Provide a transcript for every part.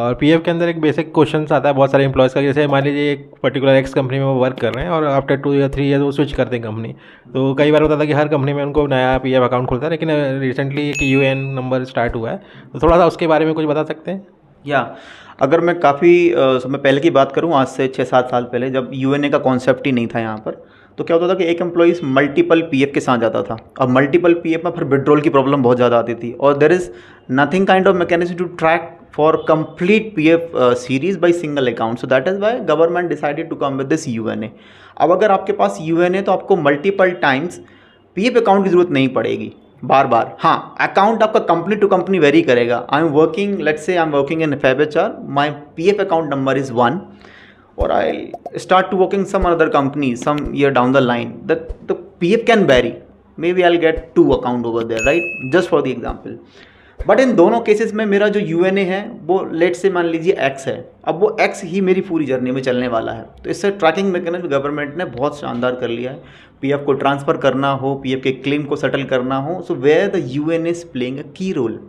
और पीएफ के अंदर एक बेसिक क्वेश्चन आता है बहुत सारे एम्प्लॉयज़ का, जैसे मान लीजिए एक पर्टिकुलर एक्स कंपनी में वो वर्क कर रहे हैं और आफ्टर 2 या 3 ईयर वो स्विच करते हैं कंपनी। तो कई बार होता था कि हर कंपनी में उनको नया पीएफ अकाउंट खुलता है, लेकिन रिसेंटली एक यूएन नंबर स्टार्ट हुआ है, तो थोड़ा सा उसके बारे में कुछ बता सकते हैं? या अगर मैं काफ़ी समय पहले की बात करूं, आज से 6-7 साल पहले, जब यूएनए का कॉन्सेप्ट ही नहीं था यहाँ पर, तो क्या होता था कि एक एम्प्लॉइज मल्टीपल पीएफ के साथ जाता था। अब मल्टीपल पीएफ में फिर विड्रॉल की प्रॉब्लम बहुत ज़्यादा आती थी, और there is nothing kind of mechanism to track for complete PF series by single account. So that is why government decided to come with this UAN. अब अगर आपके पास यूएनए, तो आपको मल्टीपल टाइम्स पीएफ अकाउंट की ज़रूरत नहीं पड़ेगी बार बार। हाँ, अकाउंट आपका कंपनी टू कंपनी वेरी करेगा। I am working, let's say I am working in FabHR, my PF account number is 1, or I'll start to working some other company some year down the line, that the PF can vary. Maybe I'll get 2 account over there, right? Just for the example. But in दोनों cases में मेरा जो UNA है वो late से मान लीजिए x है। अब वो एक्स ही मेरी पूरी जर्नी में चलने वाला है, तो इससे ट्रैकिंग मैकेनिज्म गवर्नमेंट ने बहुत शानदार कर लिया है। पीएफ को ट्रांसफ़र करना हो, पीएफ के क्लेम को सेटल करना हो, so where the UNA is playing a key role.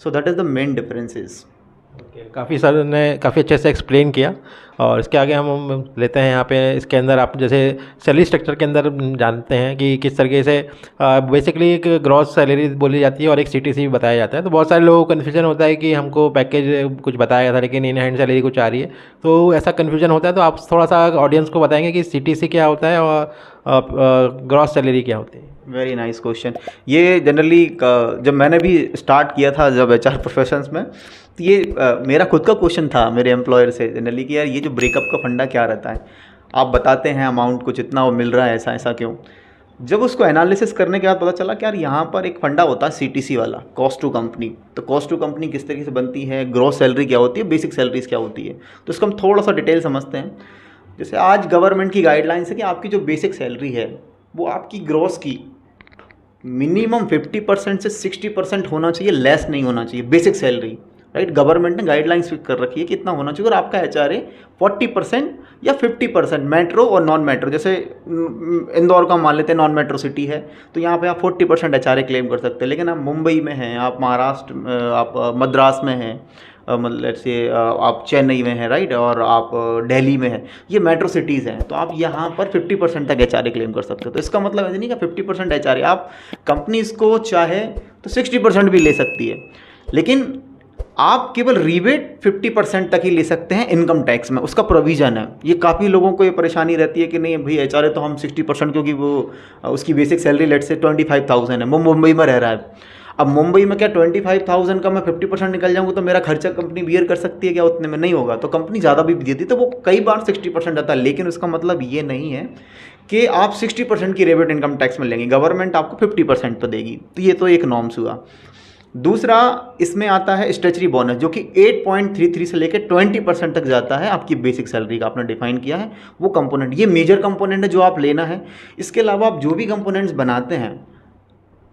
So that is the main differences. काफ़ी सर ने काफ़ी अच्छे से एक्सप्लेन किया, और इसके आगे हम लेते हैं यहाँ पे इसके अंदर आप जैसे सैलरी स्ट्रक्चर के अंदर जानते हैं कि किस तरीके से बेसिकली एक ग्रॉस सैलरी बोली जाती है और एक सीटीसी बताया जाता है। तो बहुत सारे लोगों को कन्फ्यूजन होता है कि हमको पैकेज कुछ बताया गया था लेकिन इन हैंड सैलरी कुछ आ रही है, तो ऐसा कन्फ्यूजन होता है। तो आप थोड़ा सा ऑडियंस को बताएंगे कि सीटीसी क्या होता है और ग्रॉस सैलरी क्या होती है? Very nice question. ये जनरली जब मैंने भी स्टार्ट किया था जब एचआर प्रोफेशंस में, तो ये मेरा खुद का क्वेश्चन था मेरे एम्प्लॉयर से जनरली कि यार ये जो ब्रेकअप का फंडा क्या रहता है, आप बताते हैं अमाउंट कुछ इतना वो मिल रहा है, ऐसा ऐसा क्यों। जब उसको एनालिसिस करने के बाद पता चला कि यार यहाँ पर एक फंडा होता है सीटीसी वाला, कॉस्ट टू कंपनी। तो कॉस्ट टू कंपनी किस तरीके से बनती है, ग्रॉस सैलरी क्या होती है, बेसिक सैलरीज क्या होती है, तो इसको हम थोड़ा सा डिटेल समझते हैं। जैसे आज गवर्नमेंट की गाइडलाइंस है कि आपकी जो बेसिक सैलरी है वो आपकी ग्रॉस की मिनिमम 50% से 60% होना चाहिए, लेस नहीं होना चाहिए बेसिक सैलरी, राइट। गवर्नमेंट ने गाइडलाइंस फिक्स कर रखी है कि इतना होना चाहिए, और आपका HRA 40% या 50% मेट्रो और नॉन मेट्रो, जैसे इंदौर का मान लेते हैं नॉन मेट्रो सिटी है, तो यहाँ पे आप 40% HRA क्लेम कर सकते हैं। लेकिन आप मुंबई में हैं, आप महाराष्ट्र, आप मद्रास में हैं, मतलब से आप चेन्नई में हैं, राइट, और आप दिल्ली में हैं, ये मेट्रो सिटीज़ हैं, तो आप यहाँ पर 50% तक HRA क्लेम कर सकते हो। तो इसका मतलब ऐसे नहीं कि 50% HRA, आप कंपनी इसको चाहे तो 60% भी ले सकती है, लेकिन आप केवल रिबेट 50% तक ही ले सकते हैं इनकम टैक्स में, उसका प्रोविज़न है। ये काफ़ी लोगों को ये परेशानी रहती है कि नहीं भाई HRA तो हम 60%, क्योंकि वो उसकी बेसिक सैलरी लेट से 25,000 है, वो मुंबई में रह रहा है। अब मुंबई में क्या 25,000 का मैं 50% निकल जाऊंगा तो मेरा खर्चा कंपनी बियर कर सकती है क्या? उतने में नहीं होगा, तो कंपनी ज़्यादा भी देती है, तो वो कई बार 60% आता है। लेकिन उसका मतलब ये नहीं है कि आप 60% की रिबेट इनकम टैक्स में लेंगे, गवर्नमेंट आपको 50% तो देगी। तो ये तो एक नॉर्म्स हुआ। दूसरा इसमें आता है स्टैच्यूटरी बोनस, जो कि 8.33 से लेकर 20% तक जाता है आपकी बेसिक सैलरी का, आपने डिफाइन किया है वो कंपोनेंट। ये मेजर कंपोनेंट है जो आप लेना है। इसके अलावा आप जो भी कंपोनेंट्स बनाते हैं,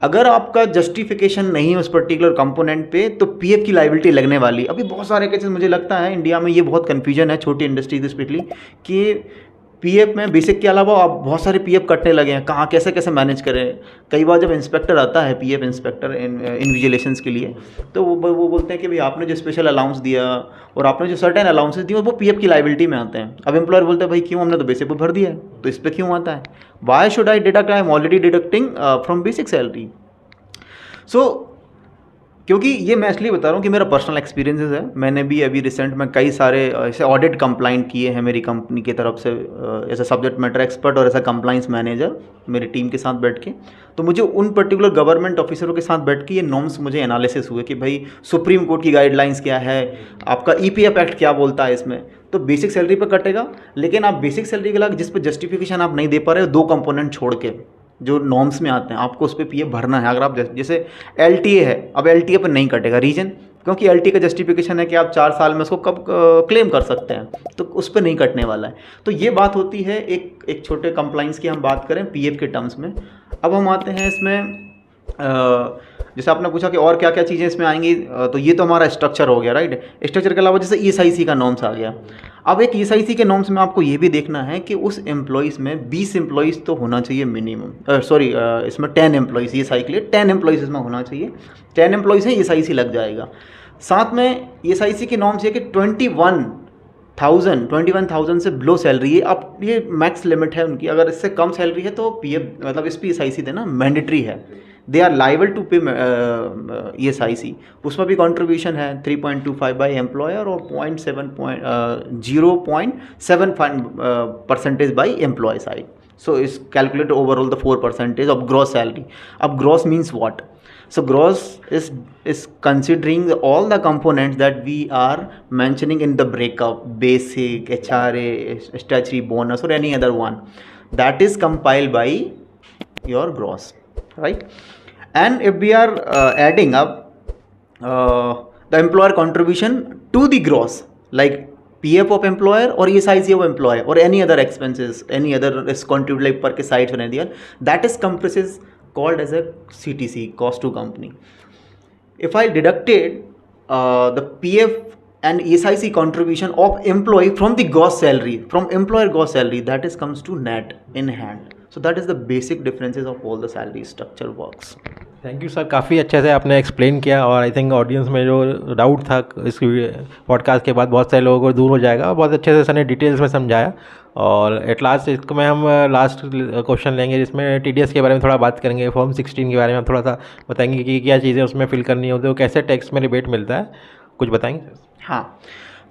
अगर आपका जस्टिफिकेशन नहीं है उस पर्टिकुलर कंपोनेंट पे, तो पीएफ की लाइबिलिटी लगने वाली। अभी बहुत सारे केसेस मुझे लगता है इंडिया में ये बहुत कन्फ्यूजन है छोटी इंडस्ट्रीज स्पेशली, कि पीएफ में बेसिक के अलावा आप बहुत सारे पीएफ कटने लगे हैं, कहाँ कैसे कैसे मैनेज करें। कई बार जब इंस्पेक्टर आता है, पीएफ इंस्पेक्टर इन्विजिलेशंस के लिए, तो वो बोलते हैं कि भाई आपने जो स्पेशल अलाउंस दिया और आपने जो सर्टेन अलाउंसेस दिए वो पीएफ की लाइबिलिटी में आते हैं। अब एम्प्लॉयर बोलते हैं भाई क्यों, हमने तो बेसिक पर भर दिया है, तो इस पर क्यों आता है, why should I deduct, I am already deducting from basic salary. So क्योंकि ये मैं इसलिए बता रहा हूँ कि मेरा पर्सनल एक्सपीरियंसेस है। मैंने भी अभी रिसेंट में कई सारे ऐसे ऑडिट कंप्लाइंट किए हैं मेरी कंपनी की तरफ से, as a subject matter expert और एज अ कंप्लाइंस मैनेजर मेरी टीम के साथ बैठ के। तो मुझे उन पर्टिकुलर गवर्नमेंट ऑफिसरों के साथ बैठ के ये नॉर्म्स मुझे एनालिसिस हुए कि भाई सुप्रीम कोर्ट की गाइडलाइंस क्या है, आपका EPF एक्ट क्या बोलता है इसमें। तो बेसिक सैलरी पर कटेगा, लेकिन आप बेसिक सैलरी के अलावा जिस पर जस्टिफिकेशन आप नहीं दे पा रहे हो, 2 कंपोनेंट छोड़ के जो नॉर्म्स में आते हैं, आपको उस पर पीएफ भरना है। अगर आप जैसे LTA है, अब LTA पर नहीं कटेगा, रीजन क्योंकि LTA का जस्टिफिकेशन है कि आप 4 साल में उसको कब क्लेम कर सकते हैं, तो उस पर नहीं कटने वाला है। तो ये बात होती है एक छोटे कंप्लाइंस की हम बात करें पीएफ के टर्म्स में। अब हम आते हैं इसमें जैसे आपने पूछा कि और क्या क्या चीज़ें इसमें आएंगी, तो ये तो हमारा स्ट्रक्चर हो गया, राइट। स्ट्रक्चर के अलावा जैसे ESIC का नॉर्म्स आ गया। अब एक ESIC के नॉर्म्स में आपको ये भी देखना है कि उस एम्प्लॉइज़ में 20 एम्प्लॉइज़ तो होना चाहिए मिनिमम, इसमें 10 एम्प्लॉइज़, ESIC के लिए 10 एम्प्लॉइज़ इसमें होना चाहिए। 10 एम्प्लॉइज़ हैं, ESIC लग जाएगा। साथ में ESIC की नॉर्म्स ये कि 21,000 से बिलो सैलरी है। अब ये मैक्स लिमिट है उनकी, अगर इससे कम सैलरी है तो PF मतलब इस पर ESIC देना मैंडेटरी है। दे आर लाइबल टू पे ESIC। उसमें भी कॉन्ट्रीब्यूशन है 3.25 बाई एम्प्लॉयर और 0.7% by employee side. So it's calculated overall the 4% of gross salary. अब gross means what? So gross is considering all the components that we are mentioning in the breakup, basic, HRA, statutory bonus or any other one. That is compiled by your gross, right? And if we are adding up the employer contribution to the gross, like PF of employer or ESIC of employer or any other expenses, any other is contributed like per site or anything, that is comprises called as a CTC, cost to company. If I deducted the PF and ESIC contribution of employee from the gross salary, from employer gross salary, that is comes to net in hand. So that is the basic differences of all the salary structure works. Thank you sir, काफ़ी अच्छे से आपने explain किया और I think audience में जो doubt था इस पॉडकास्ट के बाद बहुत सारे लोगों को दूर हो जाएगा। बहुत अच्छे से सर ने डिटेल्स में समझाया। और एट लास्ट इसको में हम लास्ट क्वेश्चन लेंगे जिसमें TDS के बारे में थोड़ा बात करेंगे, फॉर्म 16 के बारे में हम थोड़ा सा बताएंगे कि क्या चीज़ें उसमें फिल करनी होती है, कैसे टैक्स में रिबेट मिलता है, कुछ बताएंगे सर? हाँ,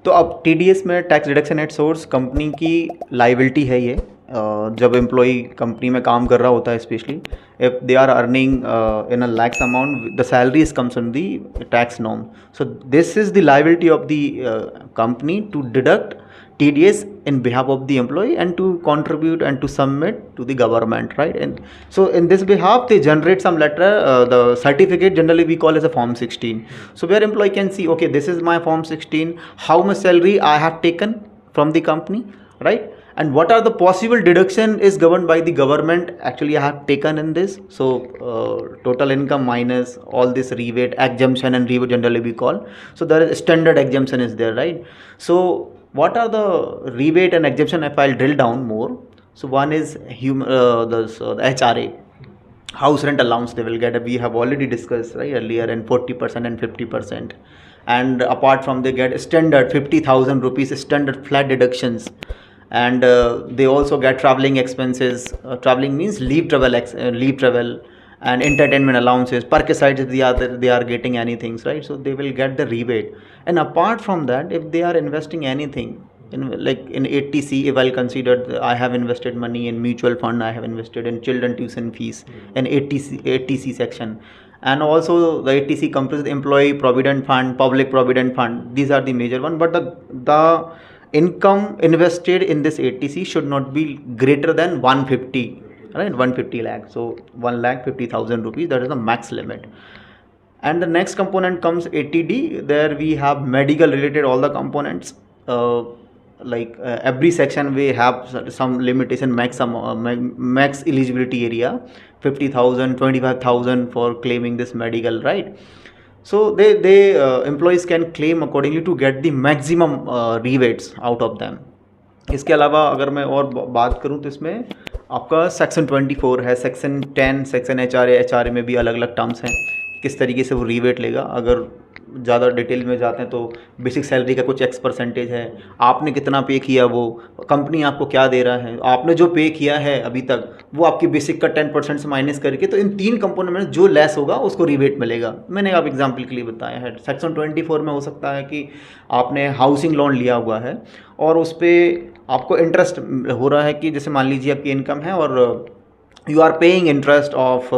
तो अब TDS में tax deduction at source company की लाइबिलिटी है ये। जब एम्प्लॉई कंपनी में काम कर रहा होता है, specially if they are earning in a lakhs amount, the salary is comes in the tax norm. So this is the liability of the company to deduct TDS in behalf of the employee and to contribute and to submit to the government, right? And so in this behalf they generate some letter, the certificate generally we call as a form 16. So where employee can see, okay, this is my form 16, how much salary I have taken from the company, right? And what are the possible deduction is governed by the government actually I have taken in this. So total income minus all this rebate, exemption and rebate generally we call. So there is standard exemption is there, right? So what are the rebate and exemption if I'll drill down more? So one is the HRA, house rent allowance they will get. We have already discussed right earlier, and 40% and 50%. And apart from they get standard 50,000 rupees standard flat deductions. And they also get traveling expenses. Traveling means leave travel and entertainment allowances. Per sites they are getting anything, right? So they will get the rebate. And apart from that, if they are investing anything in like in 80C, if I'll consider I have invested money in mutual fund, I have invested in children tuition fees in 80C section. And also the 80C comprises employee provident fund, public provident fund. These are the major one. But the income invested in this 80C should not be greater than 150, right? 150 lakh. So 1,50,000 rupees, that is the max limit. And the next component comes 80D. There we have medical related all the components. Every section we have some limitation, max eligibility area, 50,000, 25,000 for claiming this medical, right? So they employees can claim accordingly to get the maximum rebates out of them. इसके अलावा अगर मैं और बात करूं तो इसमें आपका सेक्शन 24 है, सेक्शन 10, सेक्शन HRA में भी अलग अलग टर्म्स हैं, किस तरीके से वो रीबेट लेगा। अगर ज़्यादा डिटेल में जाते हैं तो बेसिक सैलरी का कुछ X% है, आपने कितना पे किया, वो कंपनी आपको क्या दे रहा है, आपने जो पे किया है अभी तक वो आपकी बेसिक का 10% से माइनस करके, तो इन 3 कंपोनेंट में जो लेस होगा उसको रीबेट मिलेगा। मैंने आप एग्जांपल के लिए बताया है। सेक्शन 24 में हो सकता है कि आपने हाउसिंग लोन लिया हुआ है और उस पर आपको इंटरेस्ट हो रहा है कि जैसे मान लीजिए आपकी इनकम है और you are paying interest of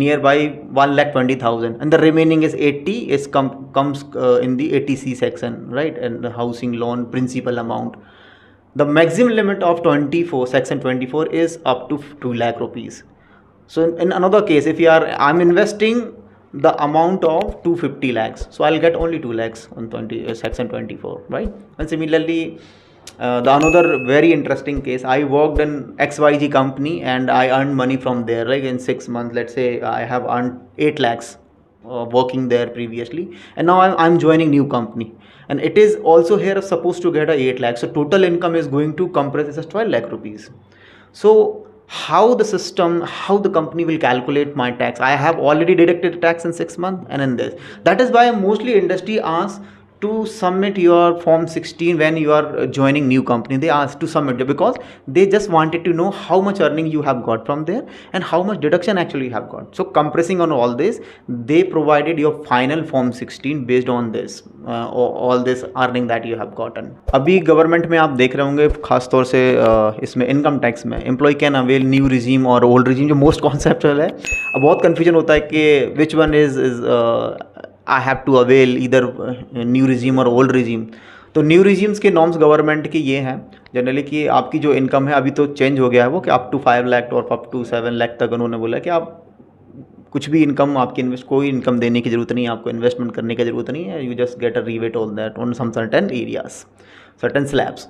nearby 1,20,000 and the remaining is 80 is comes in the 80C section, right? And the housing loan principal amount, the maximum limit of section 24 is up to 2 lakh rupees. So in another case, if I'm investing the amount of 250 lakhs, so I'll get only 2 lakhs on section 24, right? And similarly, the another very interesting case, I worked in XYZ company and I earned money from there, like in 6 months, let's say I have earned 8 lakhs working there previously, and now I'm joining new company, and it is also here supposed to get a 8 lakhs. So total income is going to compress as 12 lakh rupees. So how the system, how the company will calculate my tax. I have already deducted tax in 6 months and in this. That is why mostly industry asks to submit your form 16 when you are joining new company. They ask to submit it because they just wanted to know how much earning you have got from there and how much deduction actually you have got. So compressing on all this, they provided your final form 16 based on this all this earning that you have gotten. अभी government में आप देख रहे होंगे खासतौर से इसमें income tax में employee can avail new regime और ओल्ड रिजीम, जो मोस्ट कॉन्सेप्चुअल है। अब बहुत कन्फ्यूजन होता है कि which one is I have to avail इधर न्यू रिजीम और ओल्ड रिजीम। तो न्यू रिजीम्स के नॉर्म्स गवर्नमेंट के ये हैं जनरली कि आपकी जो इनकम है, अभी तो चेंज हो गया है वो कि अप टू 5 लाख और अप टू 7 लाख तक उन्होंने बोला कि आप कुछ भी इनकम आपकी कोई इनकम देने की ज़रूरत नहीं है, आपको इन्वेस्टमेंट करने की ज़रूरत नहीं है। You just get a rebate all that on some certain areas, certain slabs.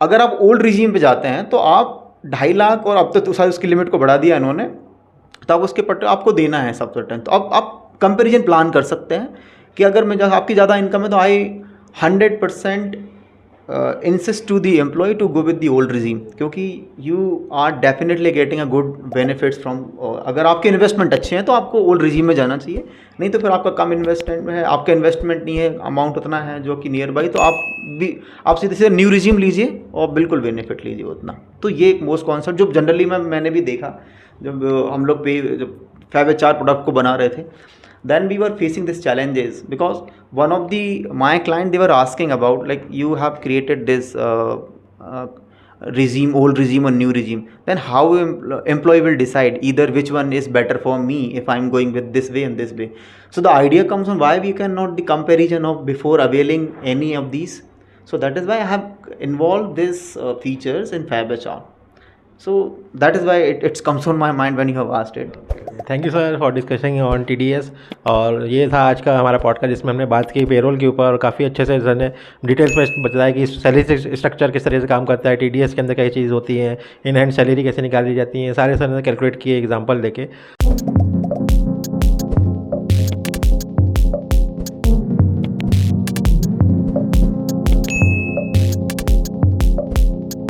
अगर आप ओल्ड रिजीम पे जाते हैं तो आप 2.5 लाख और अब तो शायद उसकी लिमिट को बढ़ा दिया इन्होंने, तो अब उसके पट्टे आपको देना है सब सर्टेन। तो अब आप कंपेरिजन प्लान कर सकते हैं कि अगर मैं आपकी ज़्यादा इनकम है तो I 100% insist to the employ to go with the old regime, क्योंकि you are definitely getting a good benefits from. अगर आपके इन्वेस्टमेंट अच्छे हैं तो आपको ओल्ड रिजीम में जाना चाहिए, नहीं तो फिर आपका कम इन्वेस्टमेंट है, आपका इन्वेस्टमेंट नहीं है, अमाउंट उतना है जो कि नियर बाई, तो आप सीधे सीधे न्यू रिजीम लीजिए और बिल्कुल बेनिफिट लीजिए उतना। तो ये एक मोस्ट कॉन्सेप्ट जो जनरली मैंने भी देखा जब हम लोग जब फैब एचआर प्रोडक्ट को बना रहे थे, then we were facing these challenges because one of my client, they were asking about like you have created this regime, old regime or new regime, then how employee will decide either which one is better for me if I'm going with this way and this way. So the idea comes on why we cannot the comparison of before availing any of these. So that is why I have involved these features in Fab HR. So that is why it comes on my mind when you have asked it. Thank you sir for discussing on TDS। और ये था आज का हमारा podcast जिसमें हमने बात की पेरोल के ऊपर, और काफ़ी अच्छे से सर ने डिटेल्स में बताया कि सैलरी स्ट्रक्चर किस तरह से काम करता है, TDS के अंदर क्या चीज़ होती है, इन हैंड सैलरी कैसे निकाली जाती है, सारे सर ने कैलकुलेट किए एग्जाम्पल देके।